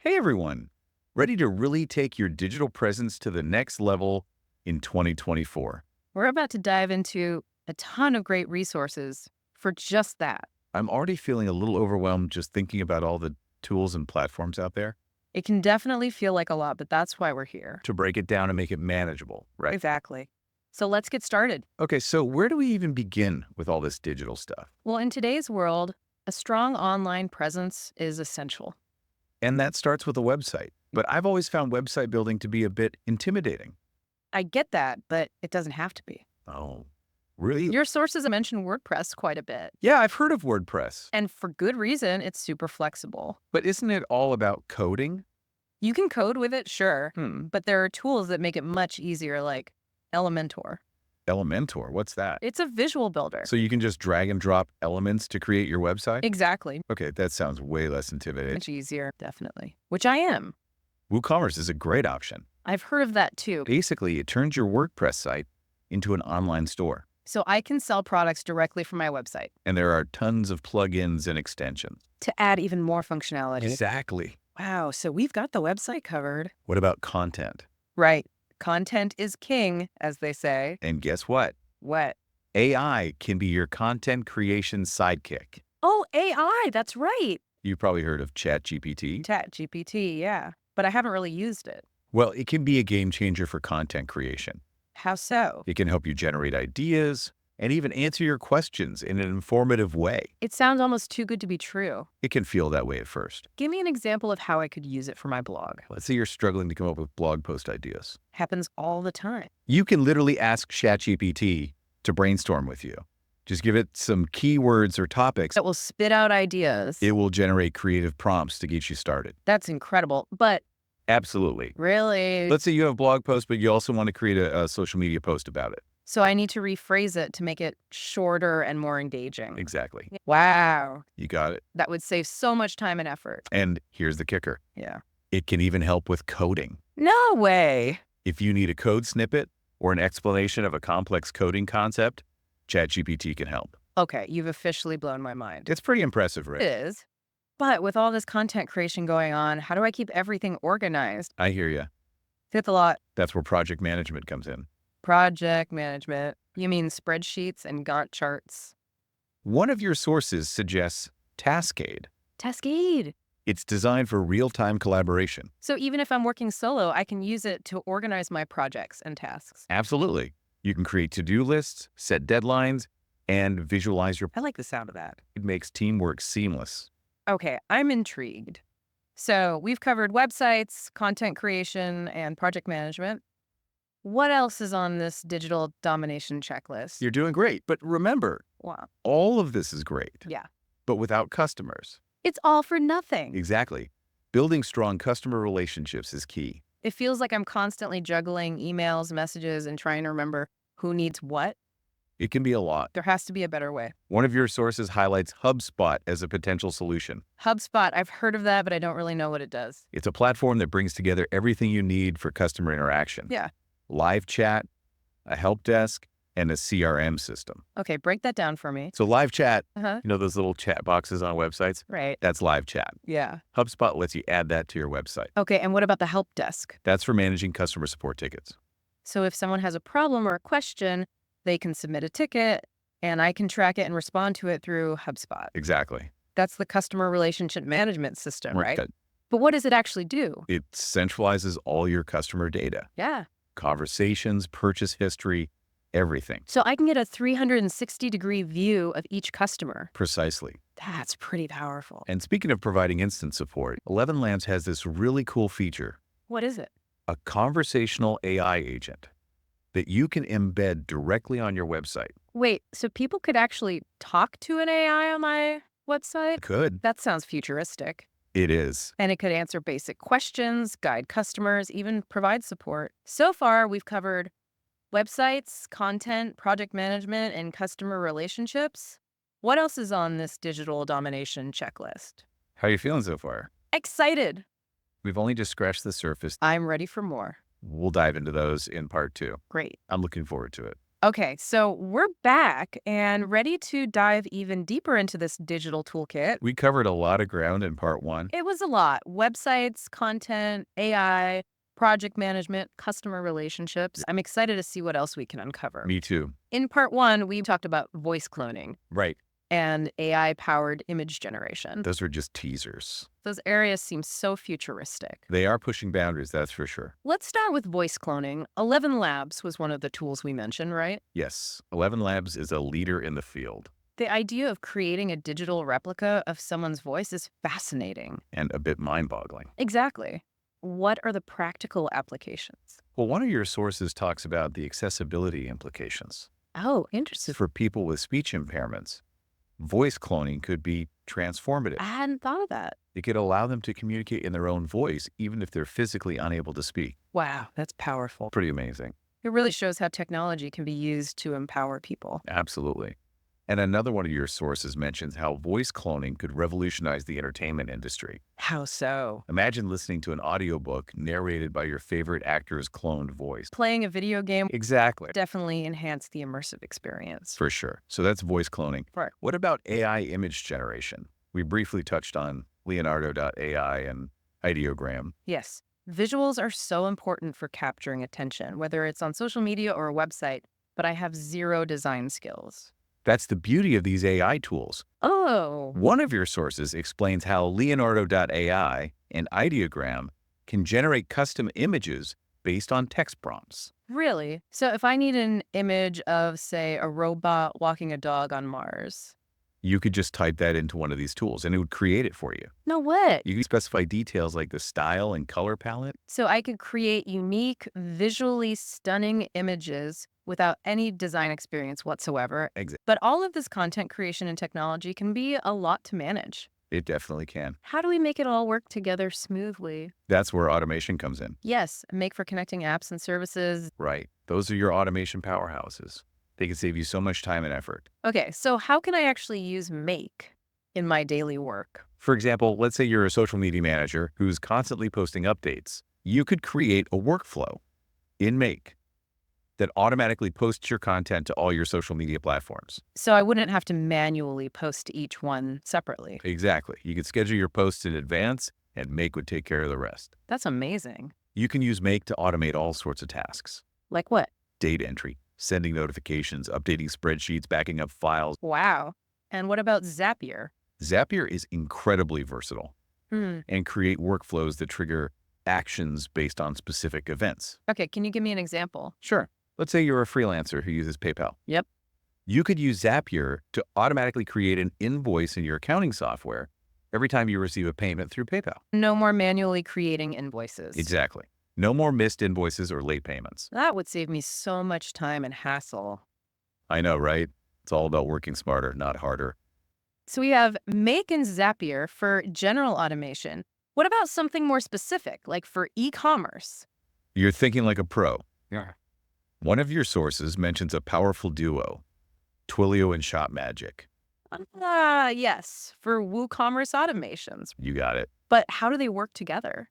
Hey everyone, ready to really take your digital presence to the next level in 2024? We're about to dive into a ton of great resources for just that. I'm already feeling a little overwhelmed just thinking about all the tools and platforms out there. It can definitely feel like a lot, but that's why we're here. To break it down and make it manageable, right? Exactly. So let's get started. Okay, so where do we even begin with all this digital stuff? Well, in today's world, a strong online presence is essential. And that starts with a website. But I've always found website building to be a bit intimidating. I get that, but it doesn't have to be. Oh, really? Your sources mention WordPress quite a bit. Yeah, I've heard of WordPress. And for good reason, it's super flexible. But isn't it all about coding? You can code with it, sure, but there are tools that make it much easier, like Elementor. Elementor, what's that? It's a visual builder. So you can just drag and drop elements to create your website? Exactly. Okay, that sounds way less intimidating. Much easier, definitely. Which I am. WooCommerce is a great option. I've heard of that too. Basically, it turns your WordPress site into an online store. So I can sell products directly from my website And there are tons of plugins and extensions. to add even more functionality. Exactly. Wow, so we've got the website covered. What about content? Right. Content is king, as they say. And guess what? What? AI can be your content creation sidekick. Oh, AI, that's right. You've probably heard of ChatGPT. ChatGPT, yeah. But I haven't really used it. Well, it can be a game changer for content creation. How so? It can help you generate ideas and even answer your questions in an informative way. It sounds almost too good to be true. It can feel that way at first. Give me an example of how I could use it for my blog. Let's say you're struggling to come up with blog post ideas. Happens all the time. You can literally ask ChatGPT to brainstorm with you. Just give it some keywords or topics. That will spit out ideas. It will generate creative prompts to get you started. That's incredible. But Absolutely. really, Let's say you have a blog post, but you also want to create a social media post about it. so I need to rephrase it to make it shorter and more engaging. Exactly. Wow. You got it. That would save so much time and effort. And here's the kicker. Yeah. It can even help with coding. No way. If you need a code snippet or an explanation of a complex coding concept, ChatGPT can help. Okay, you've officially blown my mind. It's pretty impressive, It right? is. But with all this content creation going on, how do I keep everything organized? I hear you. Fifth a lot. That's where project management comes in. Project management. You mean spreadsheets and Gantt charts? One of your sources suggests Taskade. Taskade. It's designed for real-time collaboration. So even if I'm working solo, I can use it to organize my projects and tasks. Absolutely. You can create to-do lists, set deadlines, and visualize your... I like the sound of that. It makes teamwork seamless. Okay, I'm intrigued. So we've covered websites, content creation, and project management. What else is on this digital domination checklist? You're doing great. But remember, Wow. all of this is great, Yeah. but without customers. It's all for nothing. Exactly. Building strong customer relationships is key. It feels like I'm constantly juggling emails, messages, and trying to remember who needs what. It can be a lot. There has to be a better way. One of your sources highlights HubSpot as a potential solution. HubSpot, I've heard of that, but I don't really know what it does. It's a platform that brings together everything you need for customer interaction. Yeah. Live chat, a help desk, and a CRM system. Okay, break that down for me. So live chat, Uh-huh. you know those little chat boxes on websites? Right. That's live chat. Yeah. HubSpot lets you add that to your website. Okay, and what about the help desk? That's for managing customer support tickets. So if someone has a problem or a question, they can submit a ticket, and I can track it and respond to it through HubSpot. Exactly. That's the customer relationship management system, right? Right. But what does it actually do? It centralizes all your customer data, Yeah. conversations, purchase history, everything. So I can get a 360-degree view of each customer. Precisely. That's pretty powerful. And speaking of providing instant support, 11 Labs has this really cool feature, What is it? a conversational AI agent that you can embed directly on your website. Wait, so people could actually talk to an AI on my website? Could. That sounds futuristic. It is. And it could answer basic questions, guide customers, even provide support. So far, we've covered websites, content, project management, and customer relationships. What else is on this digital domination checklist? How are you feeling so far? Excited. We've only just scratched the surface. I'm ready for more. We'll dive into those in part 2. Great. I'm looking forward to it. Okay, so we're back and ready to dive even deeper into this digital toolkit. We covered a lot of ground in part one. It was a lot: websites, content, AI, project management, customer relationships. I'm excited to see what else we can uncover. Me too. In part one, we talked about voice cloning Right. and AI-powered image generation. Those are just teasers. Those areas seem so futuristic. They are pushing boundaries, that's for sure. Let's start with voice cloning. 11 Labs was one of the tools we mentioned, right? Yes, 11 Labs is a leader in the field The idea of creating a digital replica of someone's voice is fascinating. and a bit mind-boggling. Exactly. What are the practical applications? Well, one of your sources talks about the accessibility implications. Oh, interesting. For people with speech impairments, voice cloning could be transformative. I hadn't thought of that. It could allow them to communicate in their own voice, even if they're physically unable to speak. Wow, that's powerful. Pretty amazing. It really shows how technology can be used to empower people. Absolutely. And another one of your sources mentions how voice cloning could revolutionize the entertainment industry. How so? Imagine listening to an audiobook narrated by your favorite actor's cloned voice. Playing a video game Exactly. definitely enhance the immersive experience. For sure. So that's voice cloning. Right. What about AI image generation? We briefly touched on Leonardo.ai and Ideogram. Yes. Visuals are so important for capturing attention, whether it's on social media or a website, but I have zero design skills. That's the beauty of these AI tools. Oh, One of your sources explains how Leonardo.ai and Ideogram can generate custom images based on text prompts. really? So if I need an image of, say, a robot walking a dog on Mars. You could just type that into one of these tools and it would create it for you. No way. You can specify details like the style and color palette. So I could create unique, visually stunning images without any design experience whatsoever. But all of this content creation and technology can be a lot to manage. It definitely can. How do we make it all work together smoothly? That's where automation comes in. Yes, make for connecting apps and services. Right. Those are your automation powerhouses. They can save you so much time and effort. Okay, so how can I actually use Make in my daily work? For example, let's say you're a social media manager who's constantly posting updates. You could create a workflow in Make that automatically posts your content to all your social media platforms. So I wouldn't have to manually post each one separately. Exactly. You could schedule your posts in advance and Make would take care of the rest. That's amazing. You can use Make to automate all sorts of tasks. Like what? Data entry, sending notifications, updating spreadsheets, backing up files. Wow. And what about Zapier? Zapier is incredibly versatile and create workflows that trigger actions based on specific events. Okay, can you give me an example? Sure. Let's say you're a freelancer who uses PayPal. Yep. You could use Zapier to automatically create an invoice in your accounting software every time you receive a payment through PayPal. No more manually creating invoices. Exactly. No more missed invoices or late payments. That would save me so much time and hassle. I know, right? It's all about working smarter, not harder. So we have Make and Zapier for general automation. What about something more specific, like for e-commerce? You're thinking like a pro. Yeah. One of your sources mentions a powerful duo, Twilio and ShopMagic. Yes, for WooCommerce automations. You got it. But how do they work together?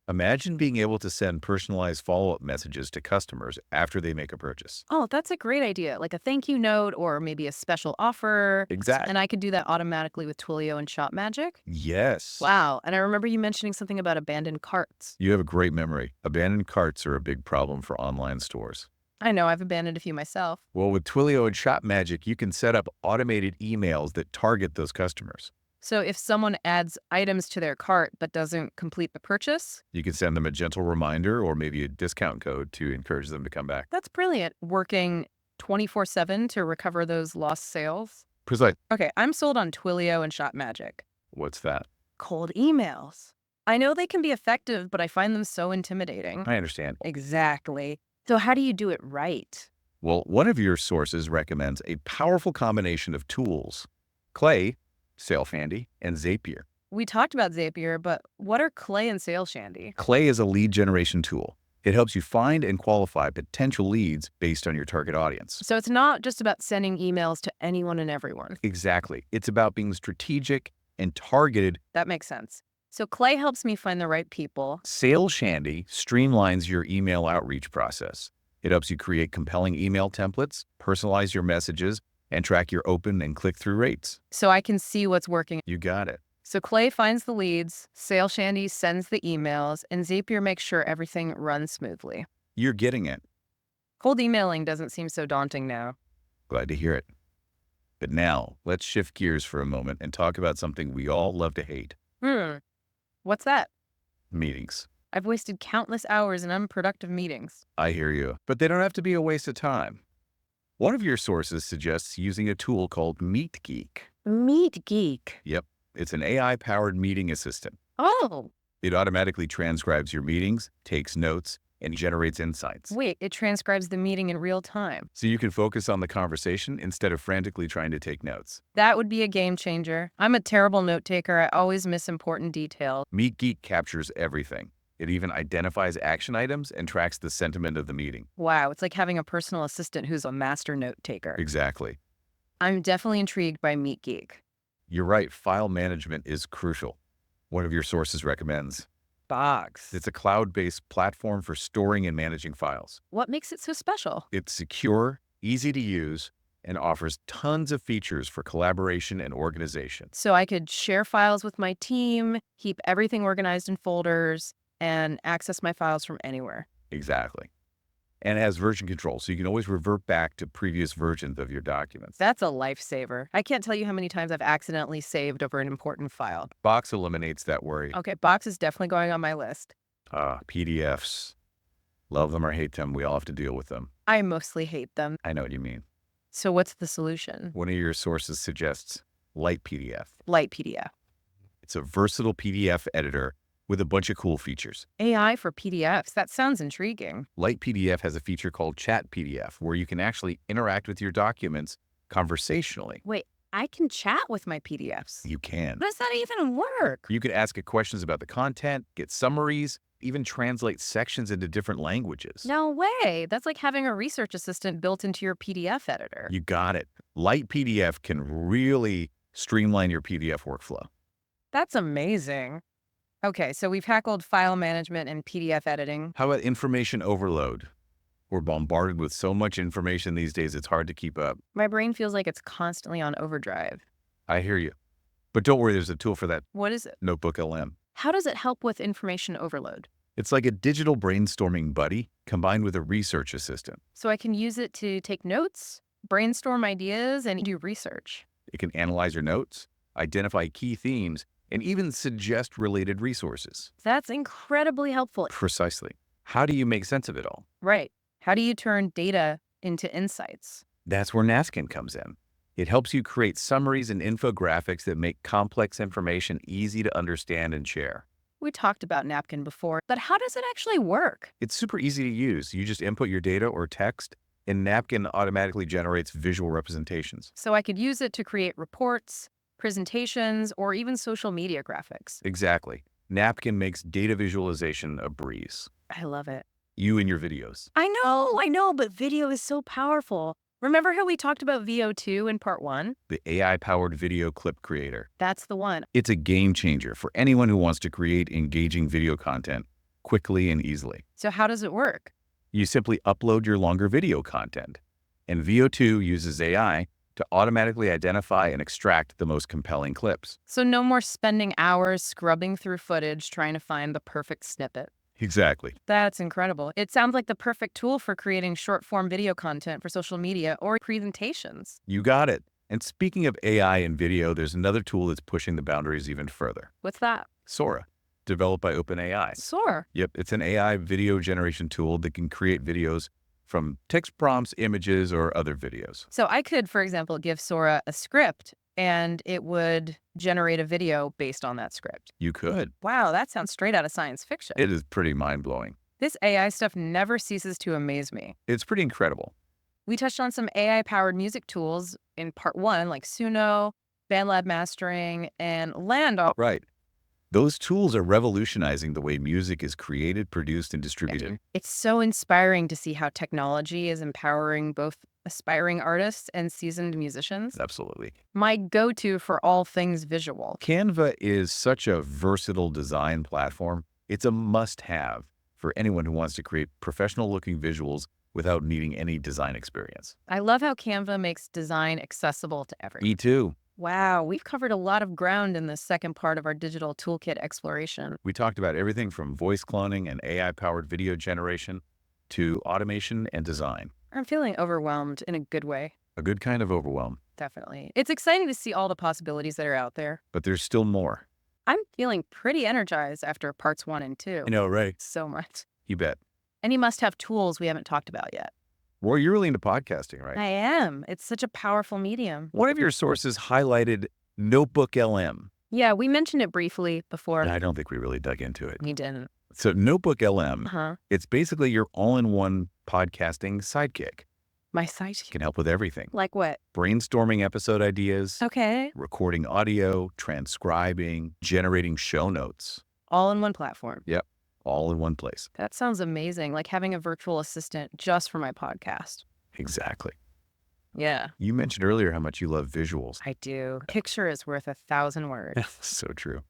Imagine being able to send personalized follow-up messages to customers after they make a purchase. Oh, that's a great idea. Like a thank you note or maybe a special offer. Exactly. And I could do that automatically with Twilio and ShopMagic. Yes. Wow. And I remember you mentioning something about abandoned carts. You have a great memory. Abandoned carts are a big problem for online stores. I know, I've abandoned a few myself. Well, with Twilio and ShopMagic, you can set up automated emails that target those customers. So if someone adds items to their cart but doesn't complete the purchase, You can send them a gentle reminder or maybe a discount code to encourage them to come back. that's brilliant. Working 24/7 to recover those lost sales. Precise. Okay, I'm sold on Twilio and ShopMagic. What's that? Cold emails. I know they can be effective, but I find them so intimidating. I understand. Exactly. So how do you do it right? Well, one of your sources recommends a powerful combination of tools: Clay, SalesHandy, and Zapier. We talked about Zapier, but what are Clay and SalesHandy? Clay is a lead generation tool. It helps you find and qualify potential leads based on your target audience. So it's not just about sending emails to anyone and everyone. Exactly. It's about being strategic and targeted. That makes sense. So Clay helps me find the right people. SalesHandy streamlines your email outreach process. It helps you create compelling email templates, personalize your messages, and track your open and click-through rates. So I can see what's working. You got it. So Clay finds the leads, Sale Shandy sends the emails, and Zapier makes sure everything runs smoothly. You're getting it. Cold emailing doesn't seem so daunting now. Glad to hear it. But now, let's shift gears for a moment and talk about something we all love to hate. What's that? Meetings. I've wasted countless hours in unproductive meetings. I hear you, but they don't have to be a waste of time. One of your sources suggests using a tool called MeetGeek. MeetGeek. Yep, it's an AI-powered meeting assistant. Oh, It automatically transcribes your meetings, takes notes, and generates insights. wait, it transcribes the meeting in real time. So you can focus on the conversation instead of frantically trying to take notes. That would be a game changer. I'm a terrible note taker. I always miss important details. MeetGeek captures everything. It even identifies action items and tracks the sentiment of the meeting. Wow, it's like having a personal assistant who's a master note taker. Exactly. I'm definitely intrigued by MeetGeek. You're right, file management is crucial. One of your sources recommends. Box. It's a cloud-based platform for storing and managing files. What makes it so special? It's secure, easy to use, and offers tons of features for collaboration and organization. So I could share files with my team, keep everything organized in folders, and access my files from anywhere. Exactly. And it has version control, so you can always revert back to previous versions of your documents. That's a lifesaver. I can't tell you how many times I've accidentally saved over an important file. Box eliminates that worry. Okay, Box is definitely going on my list. PDFs. Love them or hate them, we all have to deal with them. I mostly hate them. I know what you mean. So what's the solution? One of your sources suggests Light PDF. Light PDF. It's a versatile PDF editor with a bunch of cool features. AI for PDFs. That sounds intriguing. Light PDF has a feature called Chat PDF, where you can actually interact with your documents conversationally. Wait, I can chat with my PDFs. You can. How does that even work? You can ask it questions about the content, get summaries, even translate sections into different languages. No way. That's like having a research assistant built into your PDF editor. You got it. Light PDF can really streamline your PDF workflow. That's amazing. Okay, so we've tackled file management and PDF editing. How about information overload? We're bombarded with so much information these days, it's hard to keep up. My brain feels like it's constantly on overdrive. I hear you. But don't worry, there's a tool for that, What is it? NotebookLM. How does it help with information overload? It's like a digital brainstorming buddy combined with a research assistant. So I can use it to take notes, brainstorm ideas, and do research. It can analyze your notes, identify key themes, and even suggest related resources. That's incredibly helpful. Precisely. How do you make sense of it all? Right. How do you turn data into insights? That's where Napkin comes in. It helps you create summaries and infographics that make complex information easy to understand and share. We talked about Napkin before, but how does it actually work? It's super easy to use. You just input your data or text, and Napkin automatically generates visual representations. So I could use it to create reports, presentations, or even social media graphics. Exactly. Napkin makes data visualization a breeze. I love it. You and your videos. I know, but video is so powerful. Remember how we talked about VO2 in part 1? The AI-powered video clip creator. That's the one. It's a game changer for anyone who wants to create engaging video content quickly and easily. So how does it work? You simply upload your longer video content, and VO2 uses AI to automatically identify and extract the most compelling clips. So no more spending hours scrubbing through footage trying to find the perfect snippet. Exactly. That's incredible. It sounds like the perfect tool for creating short-form video content for social media or presentations. You got it. And speaking of AI and video, there's another tool that's pushing the boundaries even further. What's that? Sora, developed by OpenAI. Sora. Yep, it's an AI video generation tool that can create videos from text prompts, images, or other videos. So I could, for example, give Sora a script and it would generate a video based on that script. You could. Wow, that sounds straight out of science fiction. It is pretty mind-blowing. This AI stuff never ceases to amaze me. It's pretty incredible. We touched on some AI-powered music tools in part 1, like Suno, BandLab Mastering, and Land. Right. Those tools are revolutionizing the way music is created, produced, and distributed. It's so inspiring to see how technology is empowering both aspiring artists and seasoned musicians. Absolutely. My go-to for all things visual. Canva is such a versatile design platform. It's a must-have for anyone who wants to create professional-looking visuals without needing any design experience. I love how Canva makes design accessible to everyone. Me too. Wow, we've covered a lot of ground in this second part of our digital toolkit exploration. We talked about everything from voice cloning and AI-powered video generation to automation and design. I'm feeling overwhelmed in a good way. A good kind of overwhelm, Definitely. It's exciting to see all the possibilities that are out there. but there's still more. I'm feeling pretty energized after parts 1 and 2. I know, right? So much. You bet. Any must-have tools we haven't talked about yet. Well, you're really into podcasting, right? I am. It's such a powerful medium. One of your sources highlighted NotebookLM. Yeah, we mentioned it briefly before. And I don't think we really dug into it. We didn't. So NotebookLM, Uh-huh. it's basically your all-in-one podcasting sidekick. My site. Can help with everything. Like what? Brainstorming episode ideas, Okay. recording audio, transcribing, generating show notes, All in one platform. all in one place. That sounds amazing. Like having a virtual assistant just for my podcast. Exactly. Yeah, You mentioned earlier how much you love visuals. I do. Picture is worth 1,000 words. So true.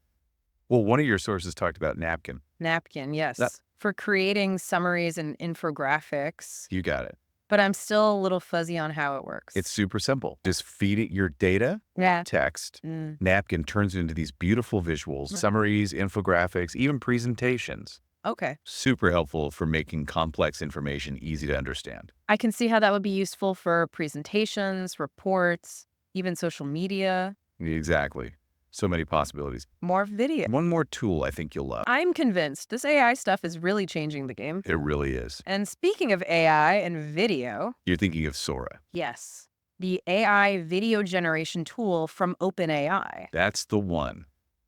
Well, one of your sources talked about Napkin. Napkin, yes. That- For creating summaries and infographics. You got it. But I'm still a little fuzzy on how it works. It's super simple. Just feed it your data, yeah. text. Mm. Napkin turns it into these beautiful visuals, Mhm. summaries, infographics, even presentations. Okay. Super helpful for making complex information easy to understand. I can see how that would be useful for presentations, reports, even social media, Exactly. So many possibilities. more video. One more tool I think you'll love. I'm convinced this AI stuff is really changing the game. It really is. And speaking of AI and video, You're thinking of Sora. yes, the AI video generation tool from OpenAI. That's the one.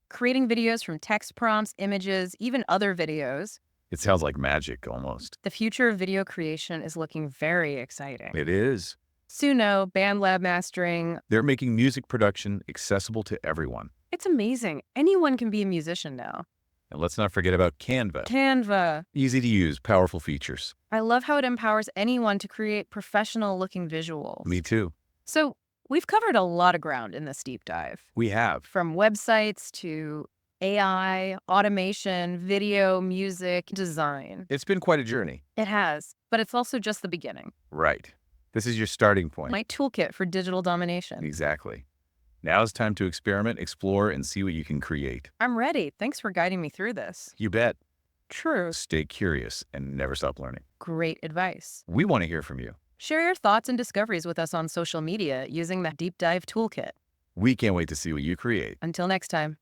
Creating videos from text prompts, images, even other videos. It sounds like magic almost. The future of video creation is looking very exciting. It is. Suno, BandLab mastering. They're making music production accessible to everyone. It's amazing. Anyone can be a musician now. And let's not forget about Canva. Canva. Easy to use, powerful features. I love how it empowers anyone to create professional-looking visuals. Me too. So we've covered a lot of ground in this deep dive. We have. From websites to AI, automation, video, music, design. It's been quite a journey. It has, but it's also just the beginning. Right. This is your starting point. My toolkit for digital domination. Exactly. Now it's time to experiment, explore, and see what you can create. I'm ready. Thanks for guiding me through this. You bet. True. Stay curious and never stop learning. Great advice. We want to hear from you. Share your thoughts and discoveries with us on social media using the Deep Dive Toolkit. We can't wait to see what you create. Until next time.